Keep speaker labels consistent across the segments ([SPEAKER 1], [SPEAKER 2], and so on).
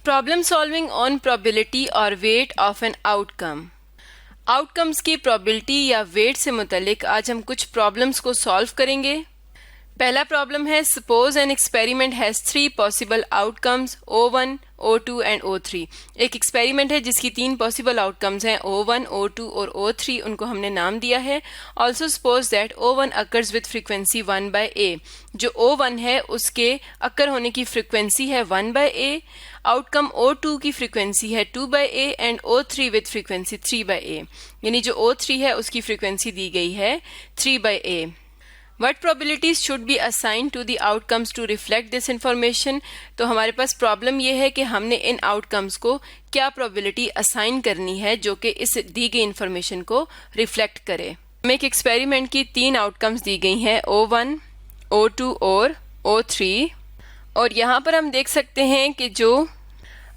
[SPEAKER 1] Problem solving on probability और weight of an outcome. Outcomes की probability या wait से मुतल्लिक आज हम कुछ प्रॉब्लम्स को सॉल्व करेंगे। पहला प्रॉब्लम है, suppose an experiment has 3 possible outcomes O1, O2 and O3। एक एक्सपेरिमेंट है जिसकी 3 पॉसिबल आउटकम्स हैं O1, O2 और O3, उनको हमने नाम दिया है। Also suppose that O1 occurs with frequency 1/a। जो O1 है उसके अकर होने की फ्रीक्वेंसी है 1/a। आउटकम O2 की फ्रीक्वेंसी है 2/a and O3 with frequency 3/a। यानी जो O3 है उसकी फ्रीक्वेंसी दी गई है 3/a। What probabilities should be assigned to the outcomes to reflect this information? तो हमारे पास प्रॉब्लम ये है कि हमने इन आउटकम्स को क्या प्रोबेबिलिटी असाइन करनी है जो कि इस दी गई इंफॉर्मेशन को रिफ्लेक्ट करे। हमें एक एक्सपेरिमेंट की 3 आउटकम्स दी गई हैं O1, O2 और O3, और यहाँ पर हम देख सकते हैं कि जो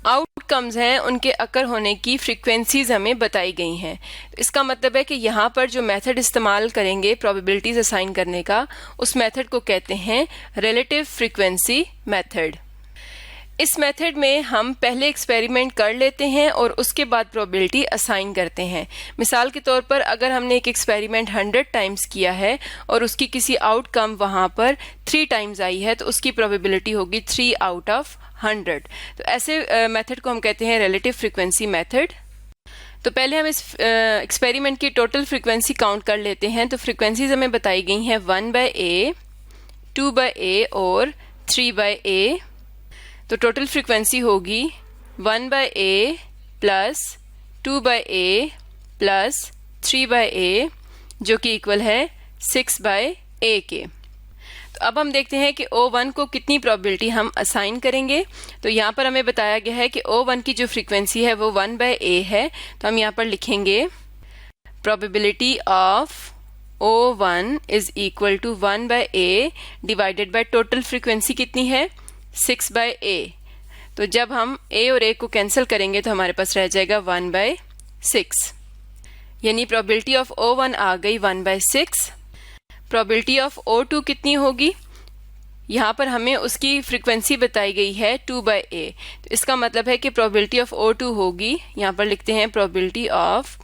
[SPEAKER 1] आउटकम्स हैं उनके अकर होने की फ्रीक्वेंसीज हमें बताई गई हैं। इसका मतलब है कि यहाँ पर जो मेथड इस्तेमाल करेंगे प्रोबेबिलिटीज असाइन करने का, उस मेथड को कहते हैं रिलेटिव फ्रीक्वेंसी मेथड। इस मेथड में हम पहले एक्सपेरिमेंट कर लेते हैं और उसके बाद प्रोबेबिलिटी असाइन करते हैं। मिसाल के तौर पर अगर हमने एक एक्सपेरिमेंट 100 टाइम्स किया है और उसकी किसी आउटकम वहाँ पर 3 टाइम्स आई है तो उसकी प्रोबेबिलिटी होगी 3 आउट ऑफ 100। तो ऐसे मेथड को हम कहते हैं रिलेटिव फ्रीक्वेंसी मेथड। तो पहले हम इस एक्सपेरिमेंट की टोटल फ्रीक्वेंसी काउंट कर लेते हैं। तो फ्रीक्वेंसीज हमें बताई गई हैं 1/a, 2/a और 3/a। तो टोटल फ्रीक्वेंसी होगी 1/a plus 2/a plus 3/a जो कि इक्वल है 6/a के। तो अब हम देखते हैं कि O1 को कितनी प्रोबेबिलिटी हम असाइन करेंगे। तो यहाँ पर हमें बताया गया है कि O1 की जो फ्रीक्वेंसी है वो 1/a है। तो हम यहाँ पर लिखेंगे probability of O1 is equal to 1/a divided by total frequency कितनी है 6/a। तो जब हम a और a को कैंसिल करेंगे तो हमारे पास रह जाएगा 1/6, यानी प्रोबेबिलिटी ऑफ O1 आ गई 1/6। प्रोबेबिलिटी ऑफ O2 कितनी होगी, यहाँ पर हमें उसकी फ्रीक्वेंसी बताई गई है 2/a। तो इसका मतलब है कि प्रोबेबिलिटी ऑफ O2 होगी, यहाँ पर लिखते हैं probability of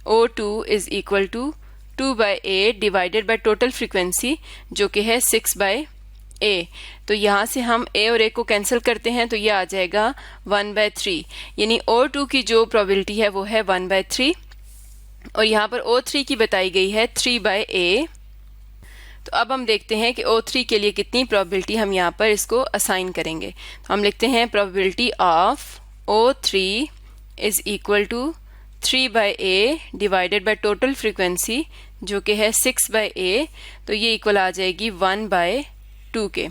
[SPEAKER 1] O2 is equal to 2/a divided by total frequency जो कि है 6/a। तो यहाँ से हम a और a को कैंसिल करते हैं तो ये आ जाएगा 1/3, यानी O2 की जो प्रोबेबिलिटी है वो है 1/3 और यहाँ पर O3 की बताई गई है 3/a। तो अब हम देखते हैं कि O3 के लिए कितनी प्रोबेबिलिटी हम यहाँ पर इसको असाइन करेंगे। तो हम लिखते हैं probability of O3 is equal to 3/a divided by total frequency जो कि है 6/a। तो ये इक्वल आ जाएगी 1/2 के।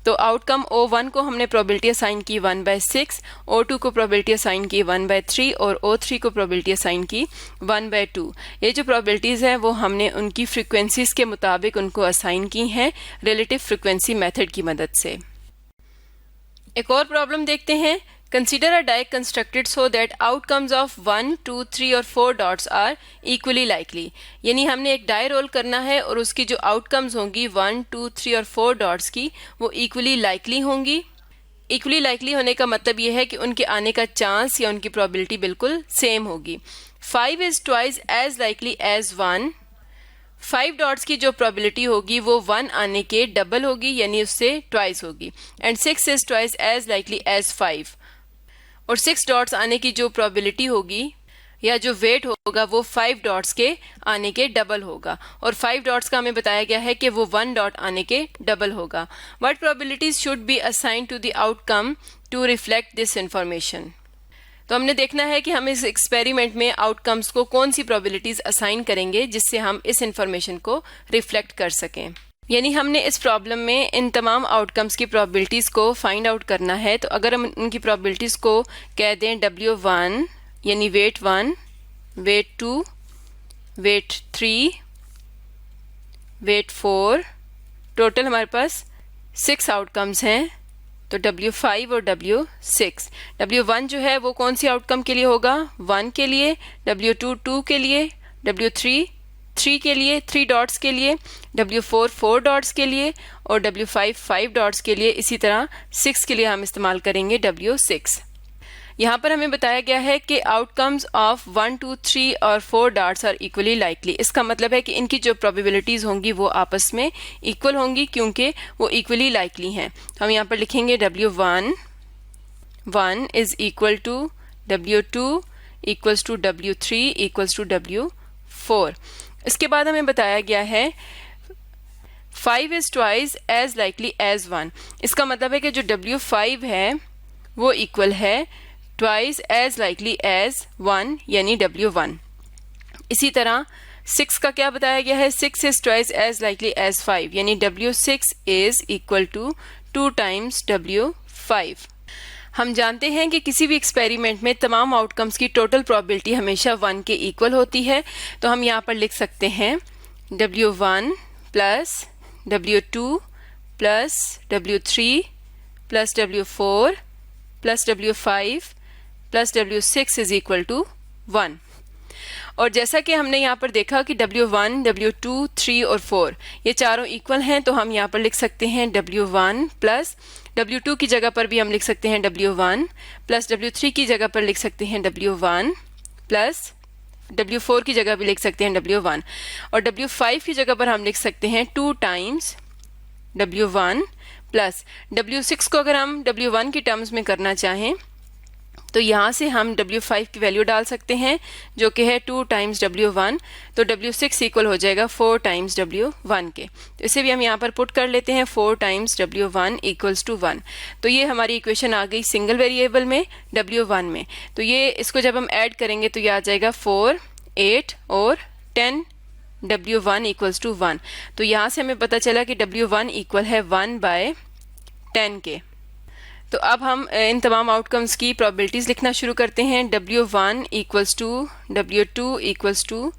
[SPEAKER 1] तो आउटकम O1 को हमने प्रोबेबिलिटी असाइन की 1/6, O2 को प्रोबेबिलिटी असाइन की 1/3 और O3 को प्रोबेबिलिटी असाइन की 1/2। ये जो प्रोबेबिलिटीज़ हैं वो हमने उनकी फ्रीक्वेंसीज के मुताबिक उनको असाइन की हैं रिलेटिव फ्रीक्वेंसी मेथड की मदद से। एक और प्रॉब्लम देखते हैं। Consider a die constructed so that outcomes of 1, 2, 3 और 4 dots are equally likely। यानी हमने एक डाई रोल करना है और उसकी जो आउटकम्स होंगी 1, 2, 3 और 4 डॉट्स की वो इक्वली लाइकली होंगी। इक्वली लाइकली होने का मतलब ये है कि उनके आने का चांस या उनकी प्रोबेबिलिटी बिल्कुल सेम होगी। 5 is twice as likely as 1। 5 dots की जो प्रोबेबिलिटी होगी वो 1 आने के डबल होगी, यानी उससे ट्वाइस होगी। And 6 is twice as likely as 5। और 6 डॉट्स आने की जो प्रोबेबिलिटी होगी या जो वेट होगा वो 5 डॉट्स के आने के डबल होगा। और 5 डॉट्स का हमें बताया गया है कि वो 1 डॉट आने के डबल होगा। What probabilities should be assign to the outcome to reflect this information. तो हमने देखना है कि हम इस एक्सपेरिमेंट में आउटकम्स को कौन सी प्रोबेबिलिटीज असाइन करेंगे जिससे हम इस इंफॉर्मेशन को रिफ्लेक्ट कर सकें। यानी हमने इस प्रॉब्लम में इन तमाम आउटकम्स की प्रोबेबिलिटीज़ को फाइंड आउट करना है। तो अगर हम उनकी प्रोबेबिलिटीज़ को कह दें W1 यानी weight 1, weight 2, weight 3, weight 4, total हमारे पास 6 आउटकम्स हैं। तो W5 और W6। W1 जो है वो कौन सी आउटकम के लिए होगा, 1 के लिए, W2 2 के लिए, W3 3 के लिए, 3 डॉट्स के लिए, W4 4 डॉट्स के लिए और W5 5 डॉट्स के लिए। इसी तरह 6 के लिए हम इस्तेमाल करेंगे W6। यहाँ पर हमें बताया गया है कि आउटकम्स ऑफ 1, 2, 3 और 4 डार्ट्स आर इक्वली लाइकली। इसका मतलब है कि इनकी जो प्रोबेबिलिटीज होंगी वो आपस में इक्वल होंगी क्योंकि वो इक्वली लाइकली हैं। हम यहाँ पर लिखेंगे W1 is equal to W2 equals to W3 equals to W4। इसके बाद हमें बताया गया है 5 is twice as likely as 1। इसका मतलब है कि जो W5 है वो इक्वल है ट्वाइस एज लाइकली एज 1 यानी W1। इसी तरह 6 का क्या बताया गया है, 6 is twice as likely as 5 यानी W6 is equal to 2 times W5। हम जानते हैं कि किसी भी एक्सपेरिमेंट में तमाम आउटकम्स की टोटल प्रोबेबिलिटी हमेशा 1 के इक्वल होती है। तो हम यहाँ पर लिख सकते हैं W1 plus W2 plus W3 plus W4 plus W5 plus W6 is equal to 1। और जैसा कि हमने यहाँ पर देखा कि W1, W2, 3 और 4 ये चारों इक्वल हैं, तो हम यहाँ पर लिख सकते हैं W1 प्लस W2 की जगह पर भी हम लिख सकते हैं W1 प्लस W3 की जगह पर लिख सकते हैं W1 प्लस W4 की जगह भी लिख सकते हैं W1 और W5 की जगह पर हम लिख सकते हैं 2 टाइम्स W1 प्लस W6 को अगर हम W1 की टर्म्स में करना चाहें तो यहाँ से हम W5 की वैल्यू डाल सकते हैं जो कि है 2 टाइम्स W1, तो W6 इक्वल हो जाएगा 4 टाइम्स W1 के। तो इसे भी हम यहाँ पर पुट कर लेते हैं 4 टाइम्स W1 इक्वल्स टू 1। तो ये हमारी इक्वेशन आ गई सिंगल वेरिएबल में W1 में। तो ये इसको जब हम ऐड करेंगे तो ये आ जाएगा 4, 8 और 10 W1 इक्वल्स टू 1। तो यहाँ से हमें पता चला कि W1 इक्वल है 1/10 के। तो अब हम इन तमाम आउटकम्स की प्रोबेबिलिटीज लिखना शुरू करते हैं। W1 equals to W2 equals to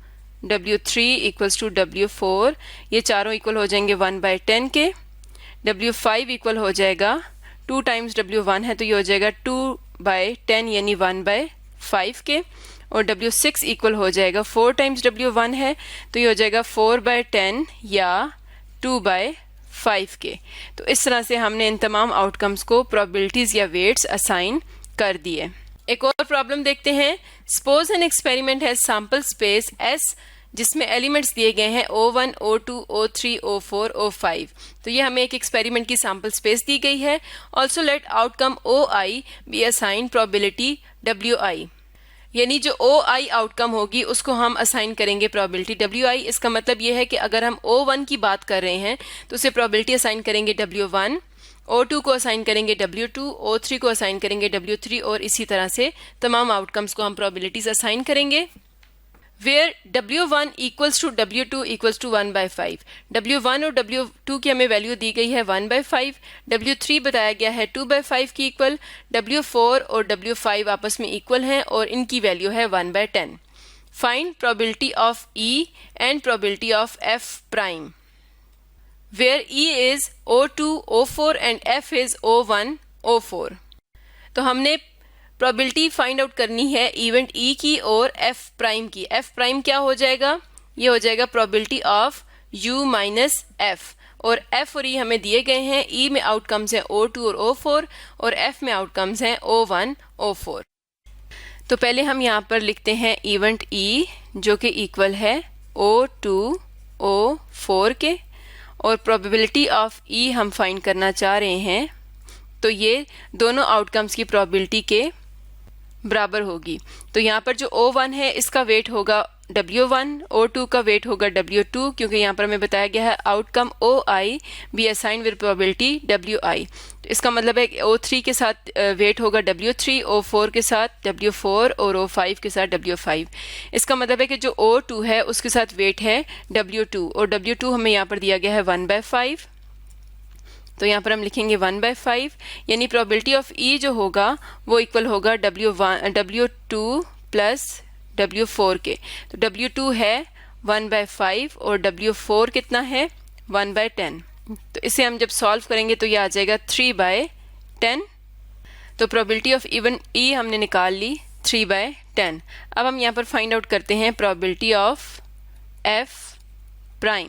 [SPEAKER 1] W3 equals to W4, ये चारों इक्वल हो जाएंगे 1/10 के। W5 इक्वल हो जाएगा 2 टाइम्स W1 है तो ये हो जाएगा 2/10 यानी 1/5 के। और W6 इक्वल हो जाएगा 4 टाइम्स W1 है तो ये हो जाएगा 4/10 या 2/5 के। तो इस तरह से हमने इन तमाम आउटकम्स को प्रोबेबिलिटीज या वेट्स असाइन कर दिए। एक और प्रॉब्लम देखते हैं। Suppose an experiment has sample space S जिसमें एलिमेंट्स दिए गए हैं O1, O2, O3, O4, O5। तो ये हमें एक एक्सपेरिमेंट की सैंपल स्पेस दी गई है। Also let outcome OI be assign probability WI, यानी जो OI आउटकम होगी उसको हम असाइन करेंगे प्रोबेबिलिटी WI। इसका मतलब ये है कि अगर हम O1 की बात कर रहे हैं तो उसे प्रोबेबिलिटी असाइन करेंगे W1, O2 को असाइन करेंगे W2, O3 को असाइन करेंगे W3 और इसी तरह से तमाम आउटकम्स को हम प्रोबेबिलिटीज असाइन करेंगे। Where W1 equals to W2 equals to 1/5। W1 और W2 की हमें वैल्यू दी गई है 1/5, W3 बताया गया है 2/5 की इक्वल, W4 और W5 आपस में इक्वल हैं और इनकी वैल्यू है 1/10। Find probability of E and probability of F prime where E is O2, O4 and F is O1, O4। तो हमने प्रोबेबिलिटी फाइंड आउट करनी है इवेंट E की और F प्राइम की। F प्राइम क्या हो जाएगा, ये हो जाएगा probability of U minus F, और F और E हमें दिए गए हैं। E में आउटकम्स हैं O2 और O4 और F में आउटकम्स हैं O1, O4। तो पहले हम यहाँ पर लिखते हैं इवेंट E जो कि इक्वल है O2, O4 के, और प्रोबेबिलिटी ऑफ E हम फाइंड करना चाह रहे हैं तो ये दोनों आउटकम्स की प्रोबेबिलिटी के बराबर होगी। तो यहाँ पर जो O1 है इसका वेट होगा W1, O2 का वेट होगा W2, क्योंकि यहाँ पर हमें बताया गया है outcome OI be assign with probability WI। तो इसका मतलब है कि O3 के साथ वेट होगा W3, O4 के साथ W4 और O5 के साथ W5। इसका मतलब है कि जो O2 है उसके साथ वेट है W2 और W2 हमें यहाँ पर दिया गया है 1/5। तो यहाँ पर हम लिखेंगे 1/5 यानी प्रोबेबिलिटी ऑफ E जो होगा वो इक्वल होगा W2 प्लस W4 के। तो W2 है 1/5 और W4 कितना है 1/10। तो इसे हम जब सॉल्व करेंगे तो ये आ जाएगा 3/10। तो प्रोबेबिलिटी ऑफ इवन E हमने निकाल ली 3/10। अब हम यहाँ पर फाइंड आउट करते हैं प्रोबेबिलिटी ऑफ F प्राइम,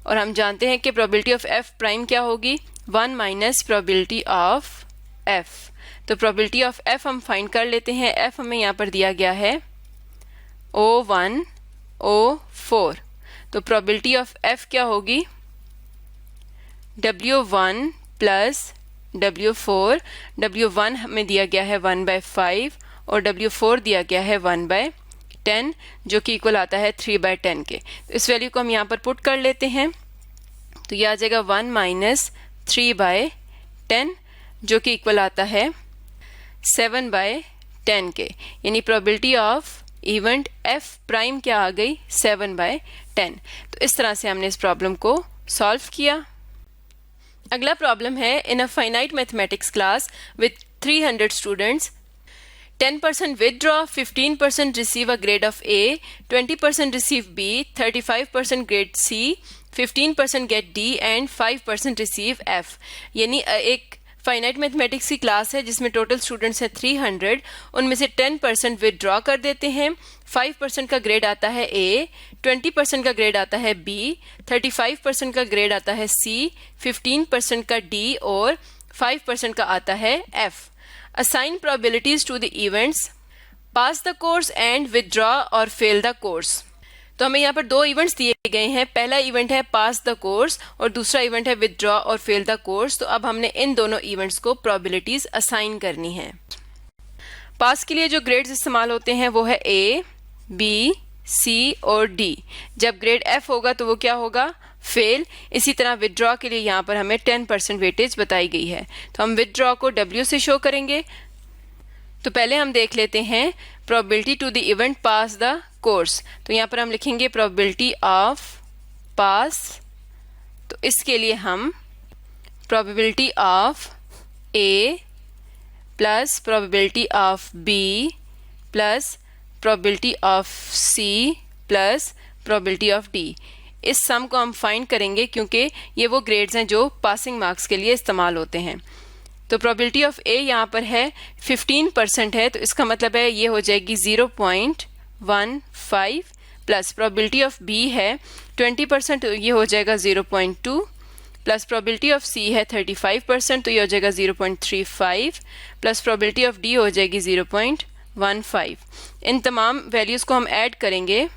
[SPEAKER 1] और हम जानते हैं कि प्रोबेबिलिटी ऑफ F प्राइम क्या होगी, 1 माइनस प्रोबेबिलिटी ऑफ F। तो प्रोबेबिलिटी ऑफ एफ हम फाइंड कर लेते हैं। एफ हमें यहाँ पर दिया गया है O1 O4, तो प्रोबेबिलिटी ऑफ एफ क्या होगी W1 प्लस W4। W1 हमें दिया गया है 1/5 और W4 दिया गया है 1/10, जो कि इक्वल आता है 3/10 के। तो इस वैल्यू को हम यहाँ पर पुट कर लेते हैं, तो ये आ जाएगा 1 माइनस 3/10, जो कि इक्वल आता है 7/10 के। यानी probability of event F prime क्या आ गई 7/10। तो इस तरह से हमने इस प्रॉब्लम को सॉल्व किया। अगला प्रॉब्लम है, in a finite mathematics class with 300 students, 10% withdraw, 15% receive a grade of A, 20% receive B, 35% grade C, 15% get D and 5% receive F। यानी एक फाइनाइट मैथमेटिक्स की क्लास है जिसमें टोटल स्टूडेंट्स हैं 300, उनमें से 10% विदड्रॉ कर देते हैं, 5% का ग्रेड आता है A, 20% का ग्रेड आता है B, 35% का ग्रेड आता है C, 15% का D और 5% का आता है F। Assign probabilities to the events pass the course and withdraw or fail the course। तो हमें यहाँ पर दो इवेंट्स दिए गए हैं। पहला इवेंट है पास द कोर्स और दूसरा इवेंट है विदड्रॉ और फेल द कोर्स। तो अब हमने इन दोनों इवेंट्स को प्रोबेबिलिटीज असाइन करनी है। पास के लिए जो ग्रेड्स इस्तेमाल होते हैं वो है A, B, C और D। जब ग्रेड F होगा तो वो क्या होगा फेल। इसी तरह विदड्रॉ के लिए यहाँ पर हमें 10% वेटेज बताई गई है, तो हम विदड्रॉ को W से शो करेंगे। तो पहले हम देख लेते हैं probability to the event pass the course. तो यहाँ पर हम लिखेंगे प्रोबेबिलिटी ऑफ पास, तो इसके लिए हम probability of A plus probability of B plus probability of C plus probability of D, इस सम को हम फाइंड करेंगे क्योंकि ये वो ग्रेड्स हैं जो पासिंग मार्क्स के लिए इस्तेमाल होते हैं। तो प्रोबेबिलिटी ऑफ A यहाँ पर है 15% है, तो इसका मतलब है ये हो जाएगी 0.15 प्लस प्रोबेबिलिटी ऑफ B है 20%, तो ये हो जाएगा 0.2 प्लस प्रोबेबिलिटी ऑफ C है 35%, तो ये हो जाएगा 0.35 प्लस प्रोबेबिलिटी ऑफ D हो जाएगी 0.15। इन तमाम वैल्यूज़ को हम ऐड करेंगे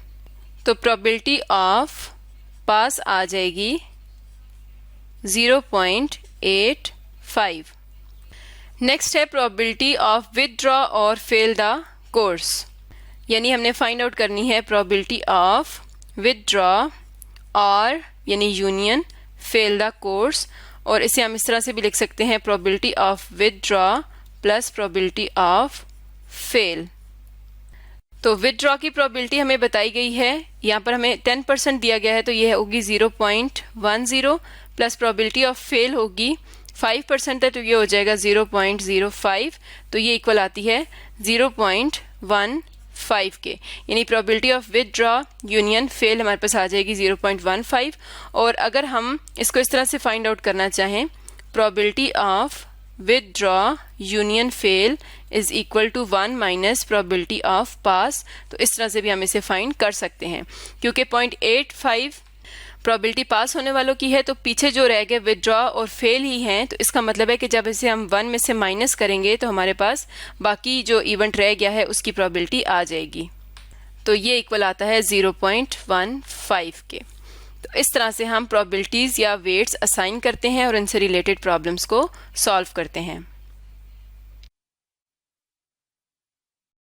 [SPEAKER 1] तो प्रोबेबिलिटी ऑफ पास आ जाएगी 0.85। नेक्स्ट है प्रोबेबिलिटी ऑफ विदड्रॉ और फेल द कोर्स, यानी हमने फाइंड आउट करनी है प्रोबेबिलिटी ऑफ विदड्रॉ और यानी यूनियन फेल द कोर्स, और इसे हम इस तरह से भी लिख सकते हैं probability of withdraw plus probability of fail. तो विदड्रॉ की प्रोबेबिलिटी हमें बताई गई है, यहाँ पर हमें 10% दिया गया है, तो ये होगी 0.10 प्लस प्रोबेबिलिटी ऑफ फेल होगी 5% है, तो ये हो जाएगा 0.05, तो ये इक्वल आती है 0.15 के। यानी probability of withdraw union fail हमारे पास आ जाएगी 0.15। और अगर हम इसको इस तरह से फाइंड आउट करना चाहें, probability of withdraw union fail is equal to 1 minus probability of pass, तो इस तरह से भी हम इसे फाइंड कर सकते हैं। क्योंकि 0.85 प्रोबेबिलिटी पास होने वालों की है, तो पीछे जो रह गए विदड्रॉ और फेल ही हैं, तो इसका मतलब है कि जब इसे हम 1 में से माइनस करेंगे तो हमारे पास बाकी जो इवेंट रह गया है उसकी प्रोबेबिलिटी आ जाएगी। तो ये इक्वल आता है 0.15 के। तो इस तरह से हम प्रोबेबिलिटीज़ या वेट्स असाइन करते हैं और इनसे रिलेटेड प्रॉब्लम्स को सॉल्व करते हैं।